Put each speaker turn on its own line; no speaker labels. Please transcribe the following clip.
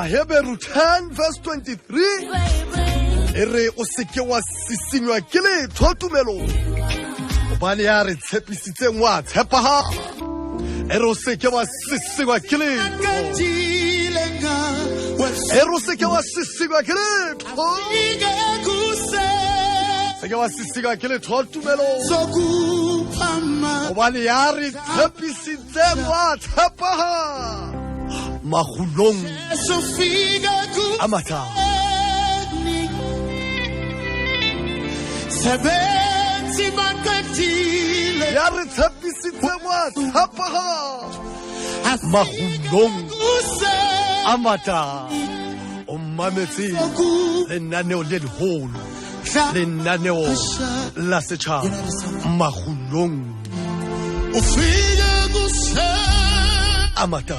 Hebrew 10 verse 23 ere o seke wa sisinywa ke letho tumelo obane ya re tshepisitseng wa tshepaha ere o seke wa sisinywa ke letho ere o seke wa sisinywa ke letho seke wa sisinywa ke letho tumelo obane ya re tshepisitseng wa tshepaha mahulong amata ya re tshepisitse wa tshepaha mahulong amata o mametse lenaneo le leholo lenaneo la setšhaba mahulong amata.